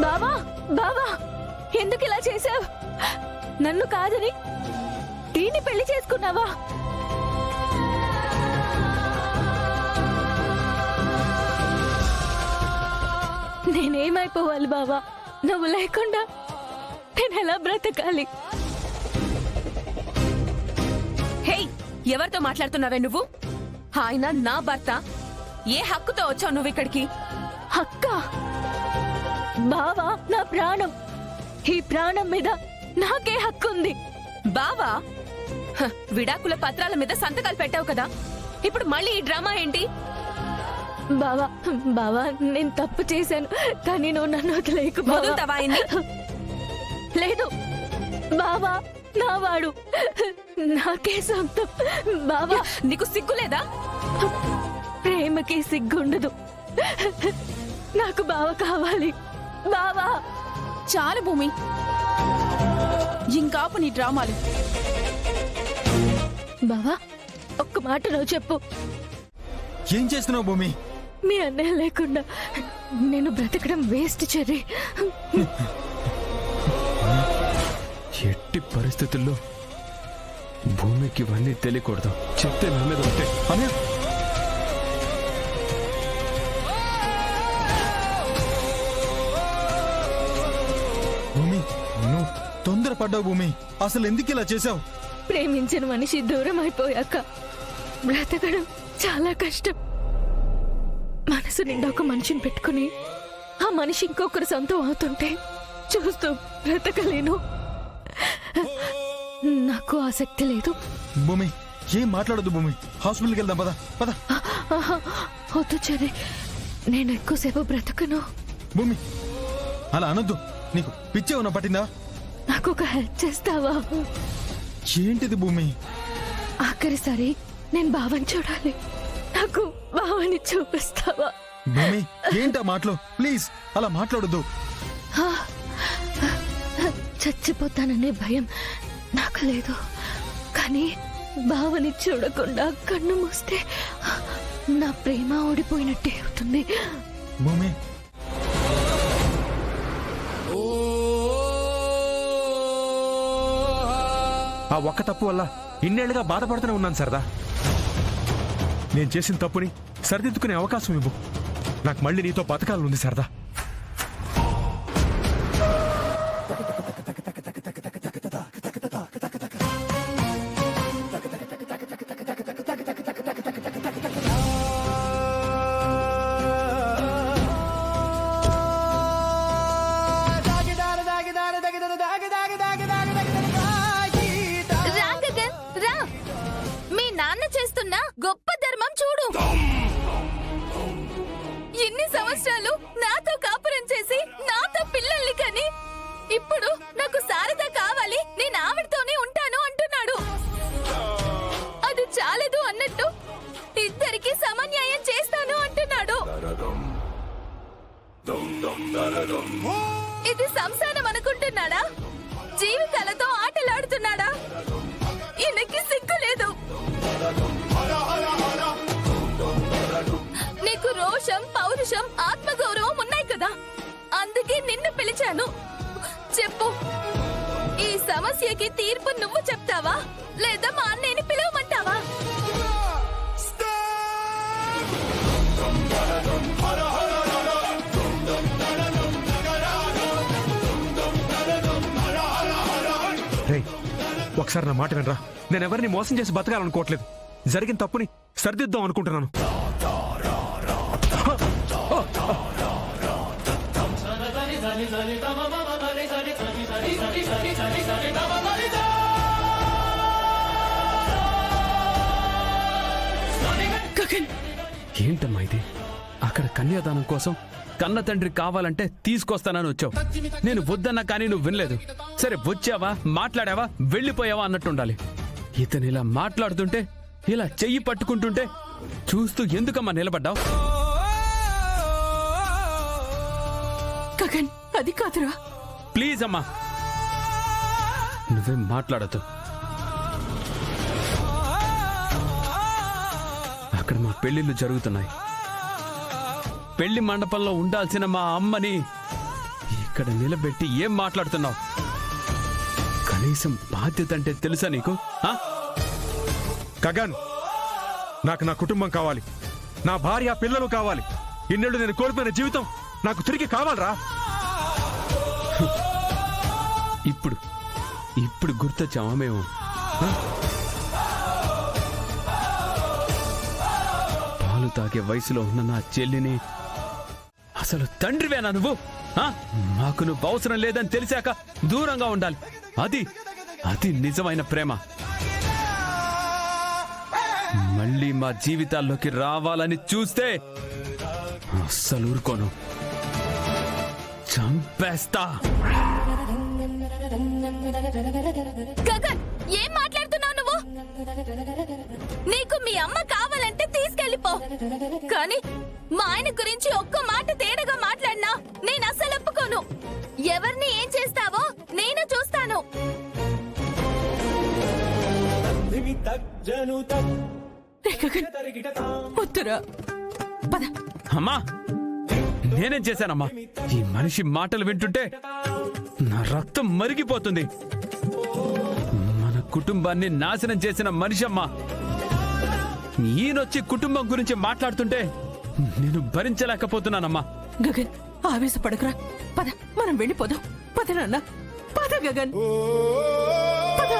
బావా బావా ఎందుకు ఇలా చేసావు? నన్ను కాదని దీన్ని పెళ్లి చేసుకున్నావా? నేనేమైపోవాలి బావా? నువ్వు లేకుండా నేను ఎలా బ్రతకాలి? హే, ఎవరితో మాట్లాడుతున్నావే నువ్వు? ఆయన నా భర్త. ఏ హక్కుతో వచ్చావు నువ్వు ఇక్కడికి? అక్క బావా నా ప్రాణం. ఈ ప్రాణం మీద నాకే హక్కుంది. బావా, విడాకుల పత్రాల మీద సంతకాలు పెట్టావు కదా, ఇప్పుడు మళ్ళీ ఈ డ్రామా ఏంటి? బావా బావా నేను తప్పు చేశాను, కానీ నువ్వు నన్ను వదిలేకు. వదులుతావా ఆయన్ని? లేదు బావా, నావాడు, నాకే సొంతం. బావా నీకు సిగ్గులేదా? ప్రేమకి సిగ్గుండదు. నాకు బావ కావాలి. బావా చాలు భూమి, ఇంకాపు నీ డ్రామాలు. బావా ఒక్క మాట నువ్వు చెప్పు. ఏం చేస్తున్నావు భూమి? మీ అన్నయ్య లేకుండా నేను బ్రతకడం వేస్ట్ చెర్రీ. ఎట్టి పరిస్థితుల్లో భూమికి ఇవన్నీ తెలియకూడదు. చెప్తే నా మీద ఉంటే అనే భూమి, నువ్వు తొందరపడ్డావు భూమి. అసలు ఎందుకు ఇలా చేసావు? ప్రేమించిన మనిషి దూరం అయిపోయాక బ్రతకడం చాలా కష్టం. మనసు నిండా ఒక మనిషిని పెట్టుకుని ఆ మనిషి ఇంకొకరు సొంతం అవుతుంటే చూస్తూ బ్రతకలేను. నాకు ఆసక్తి లేదు. భూమి ఏం మాట్లాడదు భూమి. హాస్పిటల్కి వెళ్దాం పద పద. వద్దు చెర్రీ, నేను ఎక్కువసేపు బ్రతకను. భూమి అలా అనొద్దు. నీకు పిచ్చే ఉన్న పట్టిందా? నాకు ఒక హెల్ప్ చేస్తావా? ఏంటిది భూమి? ఆఖరిసారి నేను బావని చూడాలి. నాకు బావని చూపిస్తావా? భూమి ఏంటా మాటలు? ప్లీజ్ అలా మాట్లాడొద్దు. చచ్చిపోతాననే భయం నాకు లేదు, కానీ బావని చూడకుండా కన్ను మూస్తే నా ప్రేమ ఓడిపోయినట్టే అవుతుంది. భూమి ఆ ఒక్క తప్పు వల్ల ఇన్నేళ్లుగా బాధపడుతూనే ఉన్నాను సరదా. నేను చేసిన తప్పుని సరిదిద్దుకునే అవకాశం ఇవ్వు. నాకు మళ్ళీ నీతో బతకాలనుంది సరదా. చేస్తున్న గొప్ప ధర్మం చూడు. ఎన్ని సంవత్సరాలు నాతో కాపురం చేసి నాతో పిల్లల్ని కని ఇప్పుడు నాకు శారద కావాలి, నేను ఆవిడతోనే ఉంటాను అంటున్నాడు. అది చాలదు అన్నట్టు ఇద్దరికి సమన్యాయం చేస్తాను అంటున్నాడు. ఇది సంసారం అనుకుంటున్నాడా? జీవితాలతో ఆటలాడుతున్నాడా? ఈయనకి సిగ్గు లేదు. నీకు రోషం, పౌరుషం, ఆత్మగౌరవం ఉన్నాయి కదా, అందుకే నిన్ను పిలిచాను. చెప్పు, ఈ సమస్యకి తీర్పు నువ్వు చెప్తావా లేదా మా అన్నయ్యని పిలవమంటావా? ఒకసారి నా మాట వినరా. నేనెవరిని మోసం చేసి బతకాలనుకోవట్లేదు. జరిగిన తప్పుని సరిదిద్దాం అనుకుంటున్నాను. ఏంటమ్మా ఇది? అక్కడ కన్యాదానం కోసం కన్న తండ్రి కావాలంటే తీసుకొస్తానని వచ్చావు. నేను వద్దన్నా కానీ నువ్వు వినలేదు. సరే వచ్చావా, మాట్లాడావా, వెళ్ళిపోయావా అన్నట్టుండాలి. ఇతను ఇలా మాట్లాడుతుంటే, ఇలా చెయ్యి పట్టుకుంటుంటే చూస్తూ ఎందుకమ్మా నిలబడ్డావు? గగన్, అది కాదురా. ప్లీజ్ అమ్మా, నువ్వేం మాట్లాడద్దు. అక్కడ మా పెళ్లిళ్ళు జరుగుతున్నాయి. పెళ్లి మండపంలో ఉండాల్సిన మా అమ్మని ఇక్కడ నిలబెట్టి ఏం మాట్లాడుతున్నావు? కనీసం బాధ్యత అంటే తెలుసా నీకు? ఆ? గగన్, నాకు నా కుటుంబం కావాలి, నా భార్య పిల్లలు కావాలి. ఇన్నేళ్ళు నేను కోల్పోయిన జీవితం నాకు తిరిగి కావాలరా. ఇప్పుడు గుర్తొచ్చామా మేము? పాలు తాగే వయసులో ఉన్న నా చెల్లిని అసలు తండ్రివేనా నువ్వు? ఆ? మాకు నువ్వు అవసరం లేదని తెలిసాక దూరంగా ఉండాలి. అది నిజమైన ప్రేమ. మళ్ళీ మా జీవితాల్లోకి రావాలని చూస్తే అస్సలు ఊరుకోను, చంపేస్తా. గగన్, ఏం మాట్లాడుతున్నావు నువ్వు? నీకు మీ అమ్మ కావాలంటే తీసుకెళ్ళిపో, కానీ మా ఆయన గురించి ఒక్క మాట తేడాగా మాట్లాడినా నేను అస్సలు ఒప్పుకోను. ఎవరిని ఏం చేస్తావో నేను చూస్తాను. రే గగన్, వద్దురా. పద. అమ్మా, నేనేం చేశానమ్మా? ఈ మనిషి మాటలు వింటుంటే నా రక్తం మరిగిపోతుంది. మన కుటుంబాన్ని నాశనం చేసిన మనిషి అమ్మా. ఈయనొచ్చి కుటుంబం గురించి మాట్లాడుతుంటే నేను భరించలేకపోతున్నానమ్మా. గగన్, ఆవేశపడకురా. పద, మనం వెళ్ళిపోదాం. పద నాన్న, పద గగన్, పద.